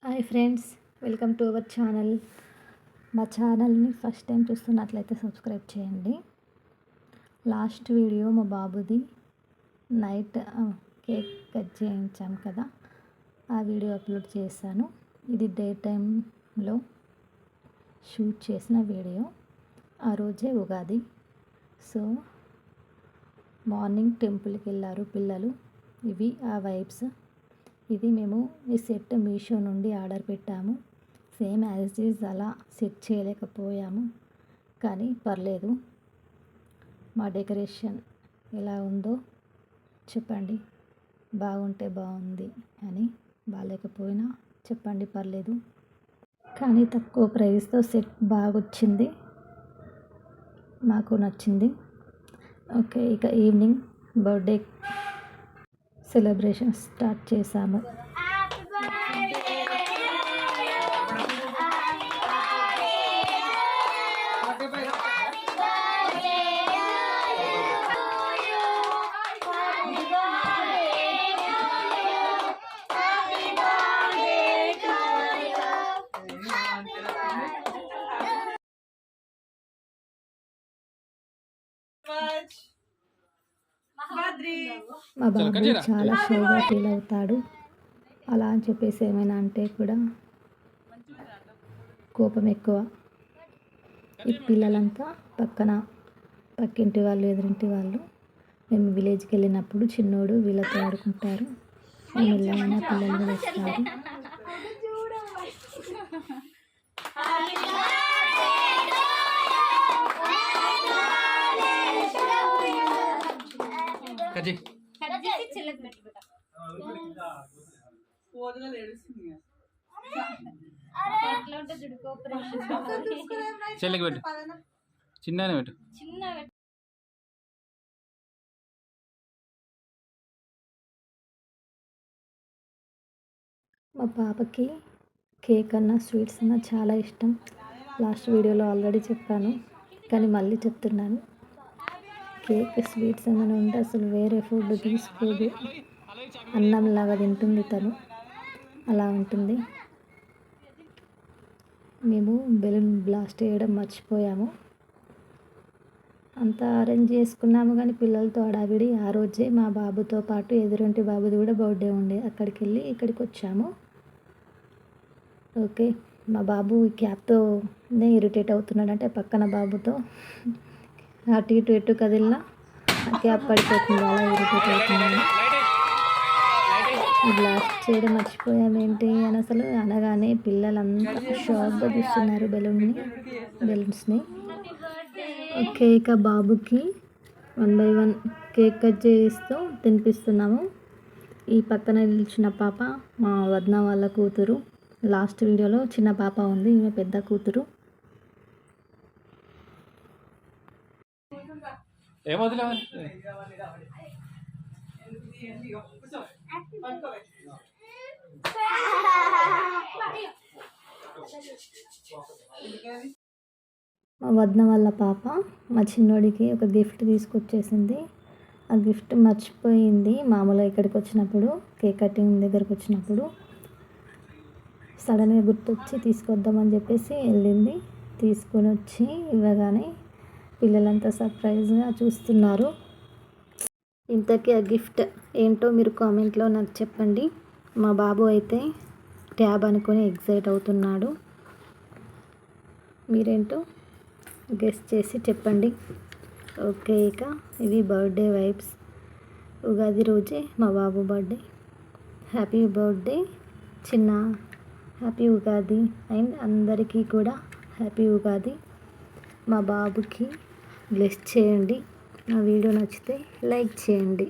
Hi friends, welcome to our channel. మా ఛానల్ని first time చూస్తున్నట్లయితే సబ్స్క్రైబ్ చేయండి. లాస్ట్ వీడియో మా బాబుది నైట్ కేక్ కట్ చేయించాం కదా, ఆ వీడియో అప్లోడ్ చేశాను. ఇది డే టైంలో షూట్ చేసిన వీడియో. ఆ రోజే ఉగాది. సో మార్నింగ్ టెంపుల్కి వెళ్ళారు పిల్లలు. ఇవి ఆ వైబ్స్. ఇది మేము ఈ సెట్ మీషో నుండి ఆర్డర్ పెట్టాము. సేమ్ యాజ్ ఈజ్ అలా సెట్ చేయలేకపోయాము, కానీ పర్లేదు. మా డెకరేషన్ ఎలా ఉందో చెప్పండి. బాగుంటే బాగుంది అని, బాగాలేకపోయినా చెప్పండి, పర్లేదు. కానీ తక్కువ ప్రైస్తో సెట్ బాగొచ్చింది, మాకు నచ్చింది. ఓకే, ఇక ఈవినింగ్ బర్త్డే సెలబ్రేషన్ స్టార్ట్ చేశాము. మా బాబు చాలా షైగా ఫీల్ అవుతాడు. అలా అని చెప్పేసి ఏమైనా అంటే కూడా కోపం ఎక్కువ. ఈ పిల్లలంతా పక్కింటి వాళ్ళు, ఎదురింటి వాళ్ళు. మేము విలేజ్కి వెళ్ళినప్పుడు చిన్నోడు వీళ్ళతో ఆడుకుంటారు. మేము వెళ్ళమైనా పిల్లలు వస్తారు. చెల్లెకి పెట్టు, చిన్ననే పెట్టు. మా పాపకి కేక్ అన్నా స్వీట్స్ అన్నా చాలా ఇష్టం. లాస్ట్ వీడియోలో ఆల్రెడీ చెప్పాను, కానీ మళ్ళీ చెప్తున్నాను. కేక్ స్వీట్స్ ఏమైనా ఉంటే అసలు వేరే ఫుడ్ తీసుకోదు. అన్నంలాగా తింటుంది తను, అలా ఉంటుంది. మేము బెలూన్ బ్లాస్ట్ చేయడం మర్చిపోయాము. అంతా అరేంజ్ చేసుకున్నాము, కానీ పిల్లలతో హడావిడి. ఆ రోజే మా బాబుతో పాటు ఎదురింటి బాబుది కూడా బర్త్డే ఉండే. అక్కడికి వెళ్ళి ఇక్కడికి వచ్చాము. ఓకే, మా బాబు ఈ క్యాప్తోనే ఇరిటేట్ అవుతున్నాడు. అంటే పక్కన బాబుతో అటు ఇటు ఎటు కదిలినా క్యాప్ పడిపోతుంది, అలా ఇరిటేట్ అవుతున్నాడు. బ్లాస్ట్ చేయడం మర్చిపోయామేంటి అని అసలు అనగానే పిల్లలంతా షాక్గా చూస్తున్నారు బెలూన్స్ని. ఓకే, ఇక బాబుకి 1 by 1 కేక్ కట్ చేస్తూ తినిపిస్తున్నాము. ఈ పక్కన నిలిచిన పాప మా వదిన వాళ్ళ కూతురు. లాస్ట్ వీడియోలో చిన్న పాప ఉంది, ఈమె పెద్ద కూతురు. మా వదిన వాళ్ళ పాప మా చిన్నోడికి ఒక గిఫ్ట్ తీసుకొచ్చేసింది. ఆ గిఫ్ట్ మర్చిపోయింది. మామూలుగా ఇక్కడికి వచ్చినప్పుడు, కేక్ కటింగ్ దగ్గరకు వచ్చినప్పుడు సడన్గా గుర్తొచ్చి తీసుకొద్దామని చెప్పేసి వెళ్ళింది. తీసుకొని వచ్చి ఇవ్వగానే పిల్లలంతా సర్ప్రైజ్గా చూస్తున్నారు. ఇంతకీ ఆ గిఫ్ట్ ఏంటో మీరు కామెంట్లో నాకు చెప్పండి. మా బాబు అయితే ట్యాబ్ అనుకొని ఎగ్జైట్ అవుతున్నాడు. మీరేంటో గెస్ చేసి చెప్పండి. ఓకే, ఇక ఇవి బర్త్డే వైబ్స్. ఉగాది రోజే మా బాబు బర్త్డే. హ్యాపీ బర్త్డే చిన్న, హ్యాపీ ఉగాది. అండ్ అందరికీ కూడా హ్యాపీ ఉగాది. మా బాబుకి బ్లెస్ చేయండి. నా వీడియో నచ్చితే లైక్ చేయండి.